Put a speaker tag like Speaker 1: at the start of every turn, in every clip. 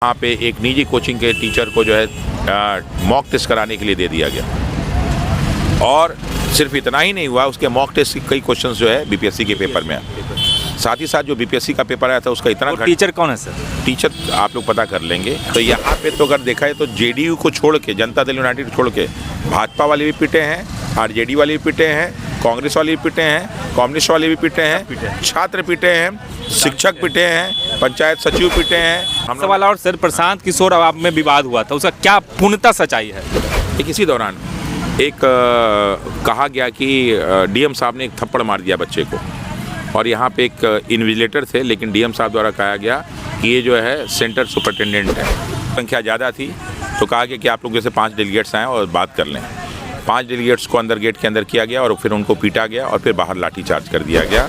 Speaker 1: वहाँ पे एक निजी कोचिंग के टीचर को जो है मॉक टेस्ट कराने के लिए दे दिया गया। और सिर्फ इतना ही नहीं हुआ, उसके मॉक टेस्ट के कई क्वेश्चंस जो है बीपीएससी के पेपर में आए। साथ ही साथ जो बीपीएससी का पेपर आया था उसका इतना
Speaker 2: टीचर कौन है सर?
Speaker 1: टीचर आप लोग पता कर लेंगे। तो यहाँ पे तो अगर देखा है तो जेडीयू को छोड़ के, जनता दल यूनाइटेड छोड़ के, भाजपा वाले भी पिटे हैं, आरजेडी वाले भी पिटे हैं, कांग्रेस वाले भी पिटे हैं, कम्युनिस्ट वाले भी पिटे हैं, छात्र पिटे हैं, शिक्षक पिटे हैं, पंचायत सचिव पिटे हैं।
Speaker 2: सवाल और सर, प्रशांत किशोर आप में विवाद हुआ था, उसका क्या पूर्णतः सच्चाई है?
Speaker 1: एक इसी दौरान एक कहा गया कि डीएम साहब ने एक थप्पड़ मार दिया बच्चे को, और यहाँ पे एक इन्विजिलेटर थे, लेकिन डीएम साहब द्वारा कहा गया कि ये जो है सेंटर सुपरिटेंडेंट है। संख्या ज़्यादा थी तो कहा गया कि आप लोग जैसे 5 डेलीगेट्स आएँ और बात कर लें। 5 डेलीगेट्स को अंदर गेट के अंदर किया गया और फिर उनको पीटा गया और फिर बाहर लाठी चार्ज कर दिया गया।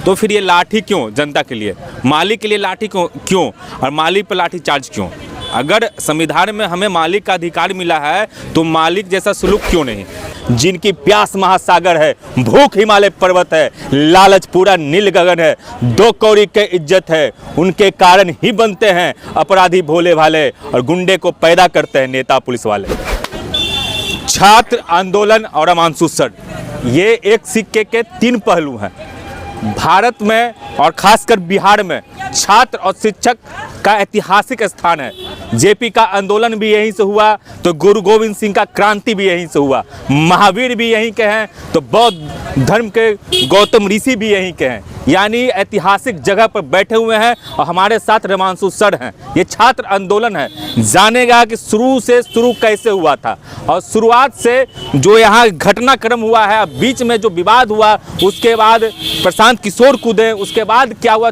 Speaker 2: तो फिर ये लाठी क्यों जनता के लिए, मालिक के लिए लाठी क्यों और मालिक पर लाठी चार्ज क्यों? अगर संविधान में हमें मालिक का अधिकार मिला है तो मालिक जैसा सुलूक क्यों नहीं? जिनकी प्यास महासागर है, भूख हिमालय पर्वत है, लालच पूरा नील गगन है, 2 कौड़ी के इज्जत है, उनके कारण ही बनते हैं अपराधी भोले भाले और गुंडे को पैदा करते हैं नेता पुलिस वाले। छात्र आंदोलन और अमानसु सर, ये एक सिक्के के 3 पहलू हैं। भारत में और खासकर बिहार में छात्र और शिक्षक का ऐतिहासिक स्थान है। जेपी का आंदोलन भी यहीं से हुआ तो गुरु गोविंद सिंह का क्रांति भी यहीं से हुआ, महावीर भी यहीं के हैं तो बौद्ध धर्म के गौतम ऋषि भी यहीं के हैं। यानी ऐतिहासिक जगह पर बैठे हुए हैं और हमारे साथ रमांशु सर हैं। ये छात्र आंदोलन है, जानेगा कि शुरू कैसे हुआ था और शुरुआत से जो यहाँ घटनाक्रम हुआ है, बीच में जो विवाद हुआ, उसके बाद प्रशांत किशोर कूदे, उसके बाद क्या हुआ,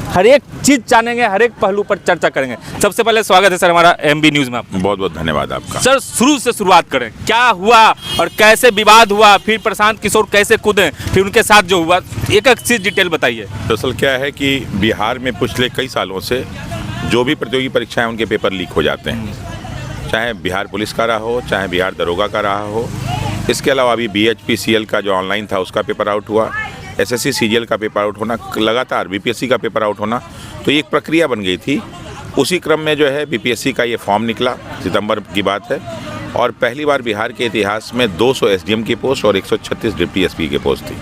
Speaker 2: हर एक चीज़ जानेंगे, हर एक पहलू पर चर्चा करेंगे। सबसे पहले स्वागत है सर हमारा एमबी न्यूज़ में।
Speaker 1: बहुत बहुत धन्यवाद आपका।
Speaker 2: सर शुरू से शुरुआत करें, क्या हुआ और कैसे विवाद हुआ, फिर प्रशांत किशोर कैसे कूदे, फिर उनके साथ जो हुआ, एक एक चीज़ डिटेल बताइए।
Speaker 1: दरअसल क्या है कि बिहार में पिछले कई सालों से जो भी प्रतियोगी परीक्षाएं उनके पेपर लीक हो जाते हैं, चाहे बिहार पुलिस का रहा हो, चाहे बिहार दरोगा का रहा हो। इसके अलावा अभी BHPCL का जो ऑनलाइन था उसका पेपर आउट हुआ, SSC CGL का पेपर आउट होना, लगातार BPSC का पेपर आउट होना, तो ये एक प्रक्रिया बन गई थी। उसी क्रम में जो है BPSC का ये फॉर्म निकला, सितंबर की बात है, और पहली बार बिहार के इतिहास में 200 SDM की पोस्ट और 136 डिप्टी SP की पोस्ट थी।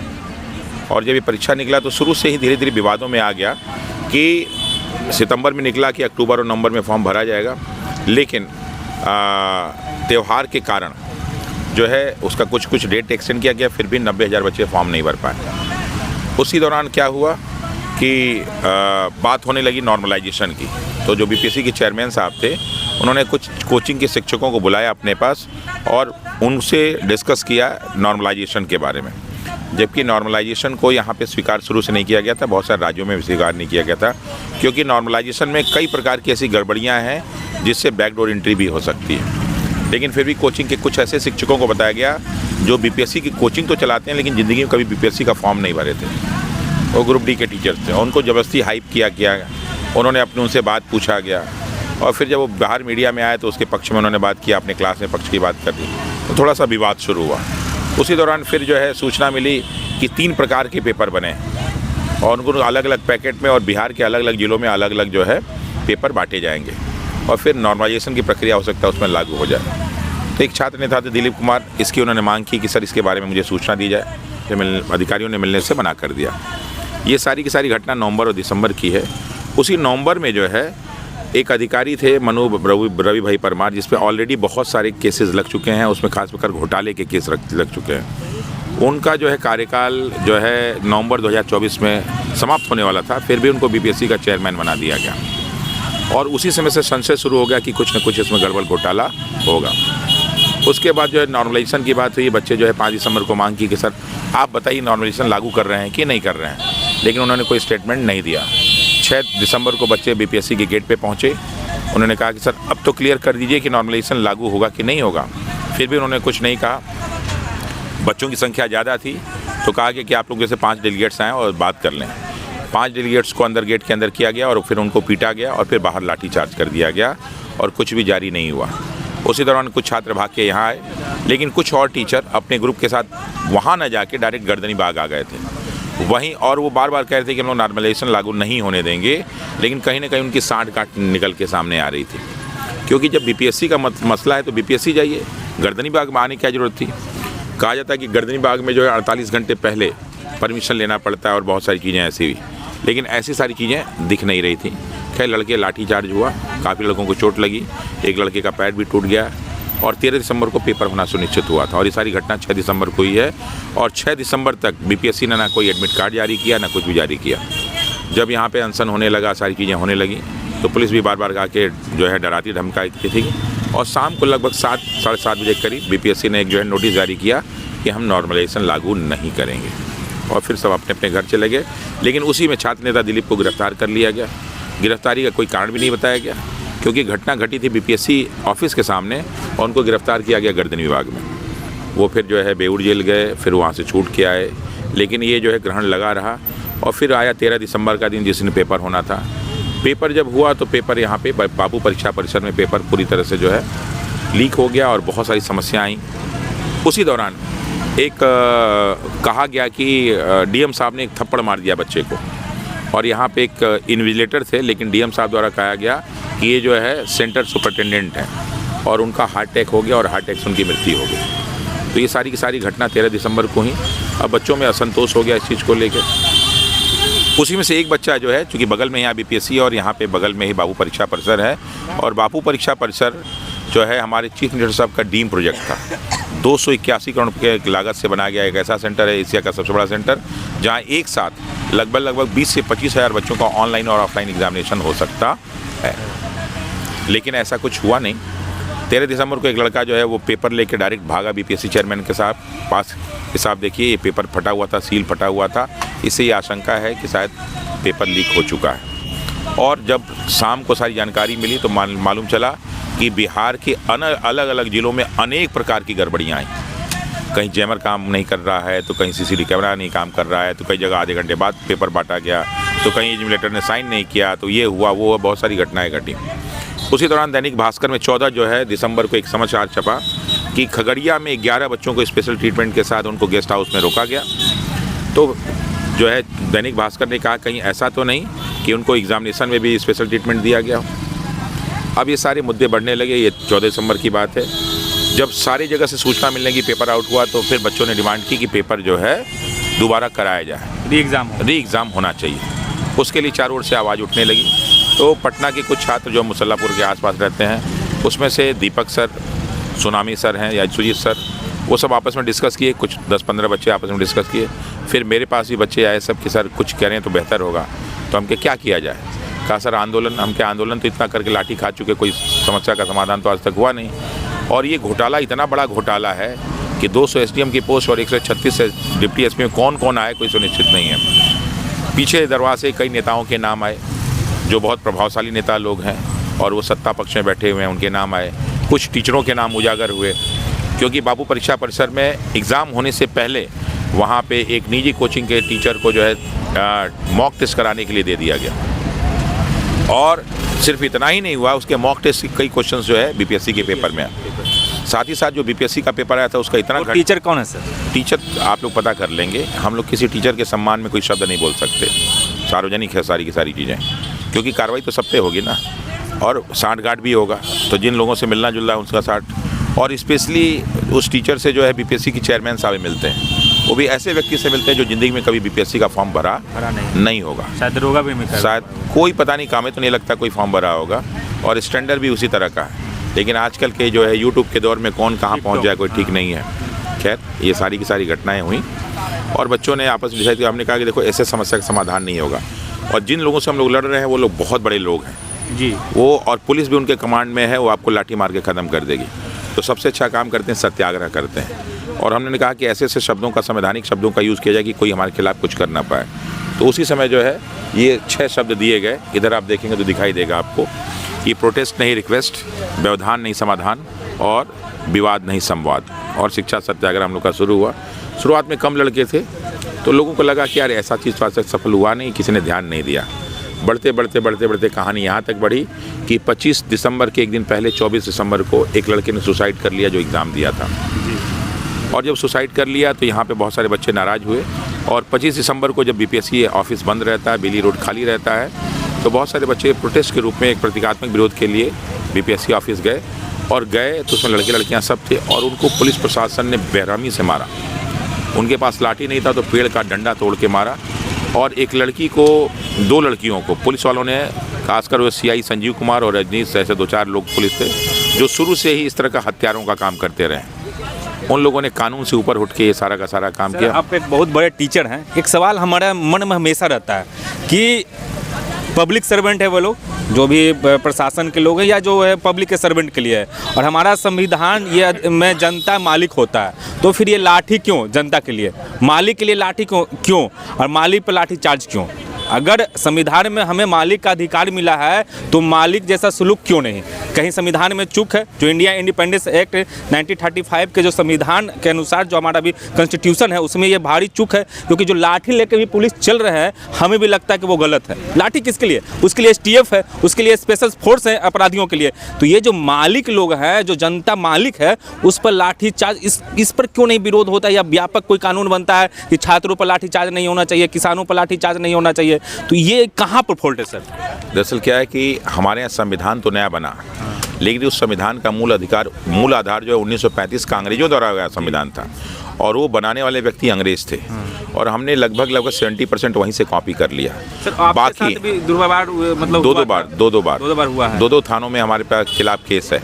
Speaker 1: और जब ये परीक्षा निकला तो शुरू से ही धीरे धीरे विवादों में आ गया कि सितंबर में निकला कि अक्टूबर और नवंबर में फॉर्म भरा जाएगा, लेकिन त्यौहार के कारण जो है उसका कुछ डेट एक्सटेंड किया गया, फिर भी 90,000 बच्चे फॉर्म नहीं भर पाए। उसी दौरान क्या हुआ कि बात होने लगी नॉर्मलाइजेशन की। तो जो BPSC के चेयरमैन साहब थे, उन्होंने कुछ कोचिंग के शिक्षकों को बुलाया अपने पास और उनसे डिस्कस किया नॉर्मलाइजेशन के बारे में। जबकि नॉर्मलाइजेशन को यहाँ पे स्वीकार शुरू से नहीं किया गया था, बहुत सारे राज्यों में भी स्वीकार नहीं किया गया था, क्योंकि नॉर्मलाइजेशन में कई प्रकार की ऐसी गड़बड़ियाँ हैं जिससे बैकडोर एंट्री भी हो सकती है। लेकिन फिर भी कोचिंग के कुछ ऐसे शिक्षकों को बताया गया जो BPSC की कोचिंग तो चलाते हैं लेकिन ज़िंदगी में कभी BPSC का फॉर्म नहीं भरे थे। वो ग्रुप D के टीचर्स थे, उनको ज़बरदस्ती हाइप किया गया, उन्होंने अपने उनसे बात पूछा गया, और फिर जब वो बाहर मीडिया में आए तो उसके पक्ष में उन्होंने बात किया, अपने क्लास में पक्ष की बात कर दी, तो थोड़ा सा विवाद शुरू हुआ। उसी दौरान फिर जो है सूचना मिली कि 3 प्रकार के पेपर बने और उनको अलग अलग पैकेट में और बिहार के अलग अलग ज़िलों में अलग अलग जो है पेपर बांटे जाएंगे और फिर नॉर्मलाइजेशन की प्रक्रिया हो सकता है उसमें लागू हो जाए। तो एक छात्र नेता थे दिलीप कुमार, इसकी उन्होंने मांग की कि सर इसके बारे में मुझे सूचना दी जाए, जो अधिकारियों ने मिलने से मना कर दिया। ये सारी की सारी घटना नवंबर और दिसंबर की है। उसी नवंबर में जो है एक अधिकारी थे मनु रवि भाई परमार, जिस पे ऑलरेडी बहुत सारे केसेस लग चुके हैं, उसमें खासकर घोटाले के केस लग चुके हैं। उनका जो है कार्यकाल जो है नवंबर 2024 में समाप्त होने वाला था, फिर भी उनको BPSC का चेयरमैन बना दिया गया और उसी समय से संशय शुरू हो गया कि कुछ न कुछ इसमें गड़बड़ घोटाला होगा। उसके बाद जो है नॉर्मलाइजेशन की बात हुई, बच्चे जो है 5 दिसंबर को मांग की कि सर आप बताइए नॉर्मलाइजेशन लागू कर रहे हैं कि नहीं कर रहे हैं, लेकिन उन्होंने कोई स्टेटमेंट नहीं दिया। 6 दिसंबर को बच्चे BPSC के गेट पे पहुंचे, उन्होंने कहा कि सर अब तो क्लियर कर दीजिए कि नॉर्मलाइजेशन लागू होगा कि नहीं होगा, फिर भी उन्होंने कुछ नहीं कहा। बच्चों की संख्या ज़्यादा थी तो कहा गया कि आप लोग जैसे 5 डेलीगेट्स आएँ और बात कर लें। 5 डेलीगेट्स को अंदर गेट के अंदर किया गया और फिर उनको पीटा गया और फिर बाहर लाठी चार्ज कर दिया गया और कुछ भी जारी नहीं हुआ। उसी दौरान कुछ छात्र भाग के यहाँ आए, लेकिन कुछ और टीचर अपने ग्रुप के साथ वहाँ न जाके डायरेक्ट गर्दनी बाग आ गए थे। वहीं और वो बार बार कह रहे थे कि हम लोग नॉर्मलाइजेशन लागू नहीं होने देंगे, लेकिन कहीं ना कहीं उनकी सांठ-गांठ निकल के सामने आ रही थी। क्योंकि जब बीपीएससी का मसला है तो बीपीएससी जाइए, गर्दनी बाग में आने की क्या ज़रूरत थी। कहा जाता है कि गर्दनी बाग में जो है 48 घंटे पहले परमिशन लेना पड़ता है और बहुत सारी चीज़ें ऐसी हुई, लेकिन ऐसी सारी चीज़ें दिख नहीं रही थी। खैर लड़के लाठीचार्ज हुआ, काफ़ी लड़कों को चोट लगी, एक लड़के का पैर भी टूट गया और 13 दिसंबर को पेपर होना सुनिश्चित हुआ था। और ये सारी घटना 6 दिसंबर को हुई है और 6 दिसंबर तक बीपीएससी ने ना कोई एडमिट कार्ड जारी किया ना कुछ भी जारी किया। जब यहाँ पे अनशन होने लगा, सारी चीज़ें होने लगी, तो पुलिस भी बार बार आके जो है डराती धमकाती थी और शाम को लगभग 7 साढ़े 7 बजे करीब बीपीएससी ने एक जो है नोटिस जारी किया कि हम नॉर्मलाइजेशन लागू नहीं करेंगे और फिर सब अपने अपने घर चले गए। लेकिन उसी में छात्र नेता दिलीप को गिरफ्तार कर लिया गया। गिरफ्तारी का कोई कारण भी नहीं बताया गया क्योंकि घटना घटी थी बीपीएससी ऑफिस के सामने और उनको गिरफ्तार किया गया गर्दनी विभाग में। वो फिर जो है बेऊर जेल गए, फिर वहाँ से छूट के आए, लेकिन ये जो है ग्रहण लगा रहा और फिर आया 13 दिसंबर का दिन जिस दिन पेपर होना था। पेपर जब हुआ तो पेपर यहाँ पे बापू परीक्षा परिसर में पेपर पूरी तरह से जो है लीक हो गया और बहुत सारी समस्याएं आई। उसी दौरान एक कहा गया कि डीएम साहब ने एक थप्पड़ मार दिया बच्चे को और यहाँ पे एक इन्विजिलेटर थे, लेकिन डीएम साहब द्वारा कहा गया कि ये जो है सेंटर सुपरिटेंडेंट हैं और उनका हार्ट अटैक हो गया और हार्ट अटैक से उनकी मृत्यु हो गई। तो ये सारी की सारी घटना 13 दिसंबर को ही। अब बच्चों में असंतोष हो गया इस चीज़ को लेकर। उसी में से एक बच्चा जो है, चूँकि बगल में यहाँ बीपीएससी और यहाँ पे बगल में ही बापू परीक्षा परिसर है और बापू परीक्षा परिसर जो है हमारे चीफ मिनिस्टर साहब का ड्रीम प्रोजेक्ट था। 281 करोड़ के लागत से बनाया गया एक ऐसा सेंटर है, एशिया का सबसे बड़ा सेंटर, जहाँ एक साथ लगभग 20 से 25 हज़ार बच्चों का ऑनलाइन और ऑफलाइन एग्जामिनेशन हो सकता है। लेकिन ऐसा कुछ हुआ नहीं। 13 दिसंबर को एक लड़का जो है वो पेपर लेके डायरेक्ट भागा बीपीएससी चेयरमैन के साथ पास। हिसाब देखिए, ये पेपर फटा हुआ था, सील फटा हुआ था। इससे ये आशंका है कि शायद पेपर लीक हो चुका है। और जब शाम को सारी जानकारी मिली तो मालूम चला कि बिहार के अलग अलग ज़िलों में अनेक प्रकार की गड़बड़ियाँ आई। कहीं जैमर काम नहीं कर रहा है, तो कहीं सीसीटीवी कैमरा नहीं काम कर रहा है, तो कई जगह आधे घंटे बाद पेपर बांटा गया, तो कहीं इन्विजिलेटर ने साइन नहीं किया, तो ये हुआ वो हुआ, बहुत सारी घटनाएं घटी। उसी दौरान दैनिक भास्कर में 14 जो है दिसंबर को एक समाचार छपा कि खगड़िया में 11 बच्चों को स्पेशल ट्रीटमेंट के साथ उनको गेस्ट हाउस में रोका गया। तो जो है दैनिक भास्कर ने कहा कहीं ऐसा तो नहीं कि उनको एग्जामिनेशन में भी स्पेशल ट्रीटमेंट दिया गया हो। अब ये सारे मुद्दे बढ़ने लगे। ये 14 दिसंबर की बात है। जब सारी जगह से सूचना मिलने की पेपर आउट हुआ तो फिर बच्चों ने डिमांड की कि पेपर जो है दोबारा कराया जाए, री एग्ज़ाम होना चाहिए। उसके लिए चारों ओर से आवाज़ उठने लगी। तो पटना के कुछ छात्र जो मुसल्लापुर के आसपास रहते हैं, उसमें से दीपक सर, सुनामी सर हैं या सुजीत सर, वो सब आपस में डिस्कस किए। कुछ 10-15 बच्चे आपस में डिस्कस किए। फिर मेरे पास भी बच्चे आए सब कि सर कुछ करें तो बेहतर होगा। तो हम क्या किया जाए? कहा सर आंदोलन। हम क्या आंदोलन तो इतना करके लाठी खा चुके, कोई समस्या का समाधान तो आज तक हुआ नहीं। और ये घोटाला इतना बड़ा घोटाला है कि 200 एसडीएम की पोस्ट और 136 डिप्टी एसपी में कौन कौन आए कोई सुनिश्चित नहीं है। पीछे दरवाजे कई नेताओं के नाम आए जो बहुत प्रभावशाली नेता लोग हैं और वो सत्ता पक्ष में बैठे हुए हैं, उनके नाम आए। कुछ टीचरों के नाम उजागर हुए क्योंकि बापू परीक्षा परिसर में एग्ज़ाम होने से पहले वहाँ पे एक निजी कोचिंग के टीचर को जो है मॉक टेस्ट कराने के लिए दे दिया गया। और सिर्फ इतना ही नहीं हुआ, उसके मॉक टेस्ट के कई क्वेश्चंस जो है बीपीएससी के पेपर में। साथ ही साथ जो बीपीएससी का पेपर आया था उसका इतना
Speaker 2: टीचर कौन है सर? टीचर
Speaker 1: आप लोग पता कर लेंगे। हम लोग किसी टीचर के सम्मान में कोई शब्द नहीं बोल सकते। सार्वजनिक है सारी की सारी चीज़ें, क्योंकि कार्रवाई तो सब पे होगी ना। और सांठ-गांठ भी होगा, तो जिन लोगों से मिलना जुलना है उसका साठ। और स्पेशली उस टीचर से जो है बीपीएससी की चेयरमैन साहब मिलते हैं, वो भी ऐसे व्यक्ति से मिलते हैं जो ज़िंदगी में कभी बीपीएससी का फॉर्म भरा नहीं होगा।
Speaker 2: शायद दरोगा भी
Speaker 1: शायद कोई पता नहीं, कामें तो नहीं लगता कोई फॉर्म भरा होगा। और स्टैंडर्ड भी उसी तरह का है। लेकिन आजकल के जो है यूट्यूब के दौर में कौन कहाँ पहुँच जाए कोई ठीक नहीं है। खैर ये सारी की सारी घटनाएँ हुई और बच्चों ने आपस में डिसाइड किया। हमने कहा कि देखो ऐसे समस्या का समाधान नहीं होगा और जिन लोगों से हम लोग लड़ रहे हैं वो लोग बहुत बड़े लोग हैं
Speaker 2: जी,
Speaker 1: वो और पुलिस भी उनके कमांड में है, वो आपको लाठी मार के ख़त्म कर देगी। तो सबसे अच्छा काम करते हैं सत्याग्रह करते हैं। और हमने कहा कि ऐसे ऐसे शब्दों का, संवैधानिक शब्दों का यूज़ किया जाए कि कोई हमारे खिलाफ कुछ कर ना पाए। तो उसी समय जो है ये 6 शब्द दिए गए। इधर आप देखेंगे तो दिखाई देगा आपको। ये प्रोटेस्ट नहीं रिक्वेस्ट, व्यवधान नहीं समाधान और विवाद नहीं संवाद। और शिक्षा सत्याग्रह हम लोग का शुरू हुआ। शुरुआत में कम लड़के थे तो लोगों को लगा कि यार ऐसा चीज़ तो आज तक सफल हुआ नहीं, किसी ने ध्यान नहीं दिया। बढ़ते बढ़ते कहानी यहाँ तक बढ़ी कि 25 दिसंबर के एक दिन पहले 24 दिसंबर को एक लड़के ने सुसाइड कर लिया जो एग्ज़ाम दिया था। और जब सुसाइड कर लिया तो यहाँ पे बहुत सारे बच्चे नाराज़ हुए और 25 दिसंबर को जब बीपीएससी ऑफिस बंद रहता है, बेली रोड खाली रहता है, तो बहुत सारे बच्चे प्रोटेस्ट के रूप में एक प्रतीकात्मक विरोध के लिए बीपीएससी ऑफिस गए तो उसमें लड़के लड़कियां सब थे और उनको पुलिस प्रशासन ने बेरहमी से मारा। उनके पास लाठी नहीं था तो पेड़ का डंडा तोड़ के मारा और एक लड़की को, 2 लड़कियों को पुलिस वालों ने, खासकर वो सीआई संजीव कुमार और रजनीश ऐसे 2-4 लोग पुलिस थे जो शुरू से ही इस तरह का हत्यारों का काम करते रहे। उन लोगों ने कानून से ऊपर उठ के ये सारा का सारा काम किया।
Speaker 2: आप एक बहुत बड़े टीचर हैं, एक सवाल हमारे मन में हमेशा रहता है कि पब्लिक सर्वेंट है वो लोग, जो भी प्रशासन के लोग हैं या जो है पब्लिक के सर्वेंट के लिए है, और हमारा संविधान ये में जनता मालिक होता है, तो फिर ये लाठी क्यों जनता के लिए? मालिक के लिए लाठी क्यों और मालिक पर लाठी चार्ज क्यों? अगर संविधान में हमें मालिक का अधिकार मिला है तो मालिक जैसा सुलूक क्यों नहीं? कहीं संविधान में चूक है? जो इंडिया इंडिपेंडेंस एक्ट 1935 के जो संविधान के अनुसार जो हमारा भी कॉन्स्टिट्यूशन है उसमें ये भारी चूक है, क्योंकि जो लाठी लेकर भी पुलिस चल रहे हैं हमें भी लगता है कि वो गलत है। लाठी किसके लिए? उसके लिए STF है, उसके लिए स्पेशल फोर्स है अपराधियों के लिए। तो ये जो मालिक लोग हैं, जो जनता मालिक है, उस पर लाठी चार्ज, इस पर क्यों नहीं विरोध होता है? या व्यापक कोई कानून बनता है कि छात्रों पर लाठी चार्ज नहीं होना चाहिए, किसानों पर लाठी चार्ज नहीं होना चाहिए? तो ये कहाँ पर फॉल्ट है सर?
Speaker 1: दरअसल क्या है कि हमारे यहाँ संविधान तो नया बना, लेकिन उस संविधान का मूल आधार जो है 1935 का अंग्रेजों द्वारा गया संविधान था और वो बनाने वाले व्यक्ति अंग्रेज थे और हमने लगभग 70% वहीं से कॉपी कर लिया।
Speaker 2: सर, बाकी भी दुर्व्यवहार मतलब
Speaker 1: दो बार हुआ है।
Speaker 2: 2
Speaker 1: थानों में हमारे पास खिलाफ केस है,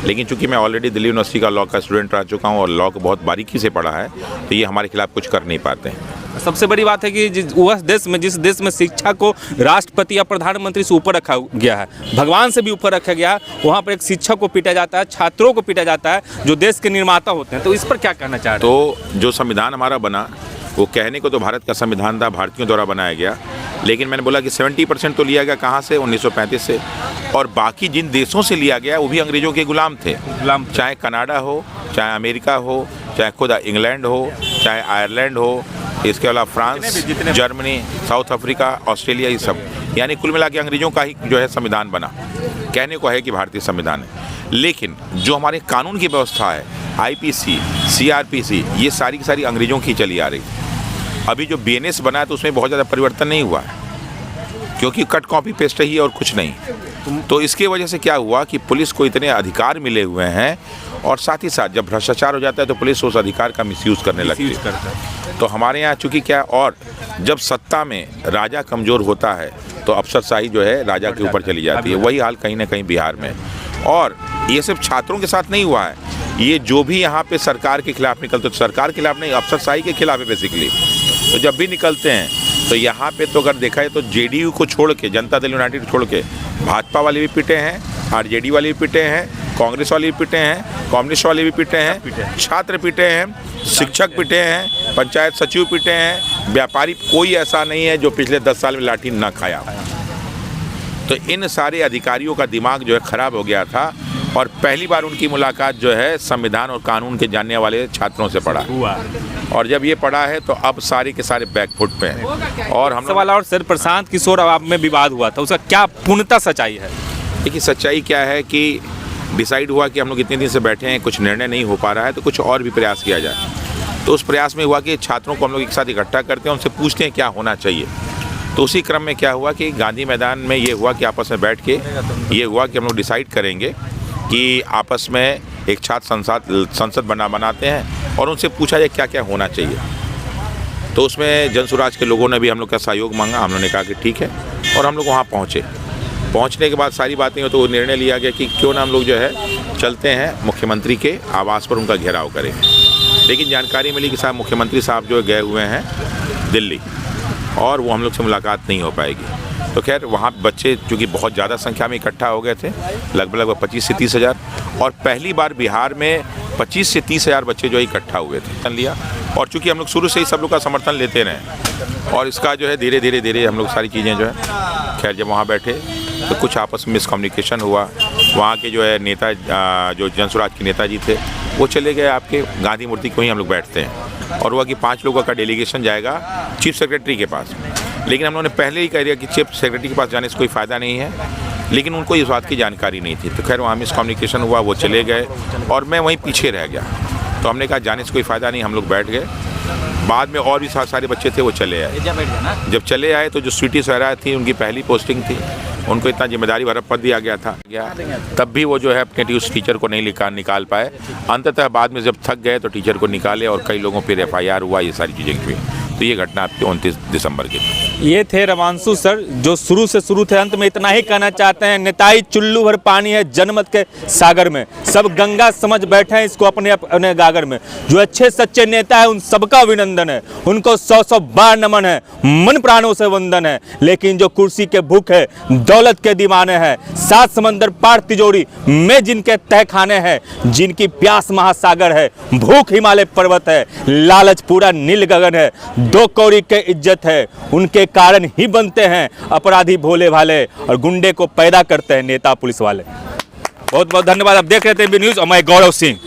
Speaker 1: लेकिन चूंकि मैं ऑलरेडी दिल्ली यूनिवर्सिटी का लॉ का स्टूडेंट रह चुका हूँ और लॉ को बहुत बारीकी से पढ़ा है, तो ये हमारे खिलाफ कुछ कर नहीं पाते हैं।
Speaker 2: सबसे बड़ी बात है कि जिस देश में शिक्षा को राष्ट्रपति या प्रधानमंत्री से ऊपर रखा गया है, भगवान से भी ऊपर रखा गया, वहाँ पर एक शिक्षक को पीटा जाता है, छात्रों को पीटा जाता है, जो देश के निर्माता होते हैं। तो इस पर क्या कहना चाह रहे हैं?
Speaker 1: तो जो संविधान हमारा बना, वो कहने को तो भारत का संविधान था, भारतीयों द्वारा बनाया गया, लेकिन मैंने बोला कि 70% तो लिया गया कहाँ से? 1935 से, और बाकी जिन देशों से लिया गया वो भी अंग्रेजों के गुलाम थे। चाहे कनाडा हो, चाहे अमेरिका हो, चाहे खुद इंग्लैंड हो, चाहे आयरलैंड हो, इसके अलावा France, Germany, south Africa, Australia, ये सब, यानी कुल मिला के अंग्रेजों का ही जो है संविधान बना। कहने को है कि भारतीय संविधान है, लेकिन जो हमारे कानून की व्यवस्था है, IPC, CRPC, ये सारी की सारी अंग्रेजों की चली आ रही। अभी जो BNS बना है तो उसमें बहुत ज़्यादा परिवर्तन नहीं हुआ है, क्योंकि कट कॉपी पेस्ट ही और कुछ नहीं। तो इसके वजह से क्या हुआ कि पुलिस को इतने अधिकार मिले हुए हैं और साथ ही साथ जब भ्रष्टाचार हो जाता है तो पुलिस उस अधिकार का मिसयूज़ करने लगती है। तो हमारे यहाँ चूँकि क्या, और जब सत्ता में राजा कमज़ोर होता है तो अफसरशाही जो है राजा के ऊपर चली जाती है। वही हाल कहीं ना कहीं बिहार में, और ये सिर्फ छात्रों के साथ नहीं हुआ है, ये जो भी यहाँ पे सरकार के खिलाफ निकलते, तो सरकार के खिलाफ नहीं, अफसरशाही के खिलाफ है बेसिकली। तो जब भी निकलते हैं तो यहाँ पे तो अगर देखा है तो JDU को छोड़ के, जनता दल यूनाइटेड छोड़ के, भाजपा वाले भी पिटे हैं, RJD वाले भी पिटे हैं, कांग्रेस वाले भी पिटे हैं, कम्युनिस्ट वाले भी पिटे हैं, छात्र पिटे हैं, शिक्षक पिटे हैं, पंचायत सचिव पिटे हैं, व्यापारी, कोई ऐसा नहीं है जो पिछले 10 साल में लाठी ना खाया। तो इन सारे अधिकारियों का दिमाग जो है खराब हो गया था और पहली बार उनकी मुलाकात जो है संविधान और कानून के जानने वाले छात्रों से पड़ा हुआ, और जब ये पड़ा है तो अब सारे के सारे बैकफुट पे हैं। और हम
Speaker 2: सवाल, और सर प्रशांत किशोर आप में विवाद हुआ था, उसका क्या पूर्णतः सच्चाई है?
Speaker 1: देखिए, सच्चाई क्या है कि डिसाइड हुआ कि हम लोग इतने दिन से बैठे हैं, कुछ निर्णय नहीं हो पा रहा है, तो कुछ और भी प्रयास किया जाए। तो उस प्रयास में हुआ कि छात्रों को हम लोग एक साथ इकट्ठा करते हैं, उनसे पूछते हैं क्या होना चाहिए। तो उसी क्रम में क्या हुआ कि गांधी मैदान में ये हुआ कि आपस में बैठ के ये हुआ कि हम लोग डिसाइड करेंगे कि आपस में एक छात्र संसद बनाते हैं और उनसे पूछा जाए क्या क्या होना चाहिए। तो उसमें जन स्वराज के लोगों ने भी हम लोग का सहयोग मांगा, हम लोगों ने कहा कि ठीक है, और हम लोग वहाँ पहुँचे। पहुँचने के बाद सारी बातें हो तो निर्णय लिया गया कि क्यों ना हम लोग जो है चलते हैं मुख्यमंत्री के आवास पर, उनका घेराव करेंगे। लेकिन जानकारी मिली कि साहब मुख्यमंत्री साहब जो गए हुए हैं दिल्ली, और वो हम लोग से मुलाकात नहीं हो पाएगी। तो खैर वहाँ बच्चे चूँकि बहुत ज़्यादा संख्या में इकट्ठा हो गए थे, लगभग 25 से 30 हज़ार, और पहली बार बिहार में 25 से 30 हज़ार बच्चे जो इकट्ठा हुए थे लिया। और चूँकि हम लोग शुरू से ही सब लोग का समर्थन लेते रहे, और इसका जो है धीरे धीरे हम लोग सारी चीज़ें जो है, खैर जब वहाँ बैठे तो कुछ आपस में मिसकम्युनिकेशन हुआ। वहाँ के जो है नेता, जो जन स्वराज के नेताजी थे, वो चले गए आपके गांधी मूर्ति को ही हम लोग बैठते हैं, और हुआ कि 5 लोगों का डेलीगेशन जाएगा चीफ सेक्रेटरी के पास। लेकिन हम लोगों ने पहले ही कह दिया कि चीफ सेक्रेटरी के पास जाने से कोई फ़ायदा नहीं है, लेकिन उनको इस बात की जानकारी नहीं थी। तो खैर वहाँ मिसकम्युनिकेशन हुआ, वो चले गए और मैं वहीं पीछे रह गया। तो हमने कहा जाने से कोई फ़ायदा नहीं, हम लोग बैठ गए। बाद में और भी सारे बच्चे थे वो चले आए। जब चले आए तो जो स्वीटी सहरा थी उनकी पहली पोस्टिंग थी, उनको इतना जिम्मेदारी भरा पद दिया गया था तब भी वो जो है अपने उस टीचर को नहीं निकाल पाए। अंततः बाद में जब थक गए तो टीचर को निकाले और कई लोगों पर FIR हुआ, ये सारी चीज़ें हुई। तो ये घटना आपके 29 दिसंबर की थी।
Speaker 2: ये थे रवांशु सर जो शुरू से शुरू थे। अंत में इतना ही कहना चाहते हैं, नेताई चुल्लू भर पानी है जनमत के सागर में, सब गंगा समझ बैठे हैं इसको अपने अपने गागर में। जो अच्छे सच्चे नेता है उन सबका अभिनंदन है, उनको 100 बार नमन है, मन प्राणों से वंदन है। लेकिन जो कुर्सी के भूख है, दौलत के दीवाने हैं, 7 समंदर पार तिजोरी में जिनके तह खाने हैं, जिनकी प्यास महासागर है, भूख हिमालय पर्वत है, लालच पूरा नील गगन है, 2 कौड़ी के इज्जत है, उनके कारण ही बनते हैं अपराधी भोले भाले और गुंडे को पैदा करते हैं नेता पुलिस वाले। बहुत बहुत धन्यवाद। आप देख रहे थे बी न्यूज़ और मैं गौरव सिंह।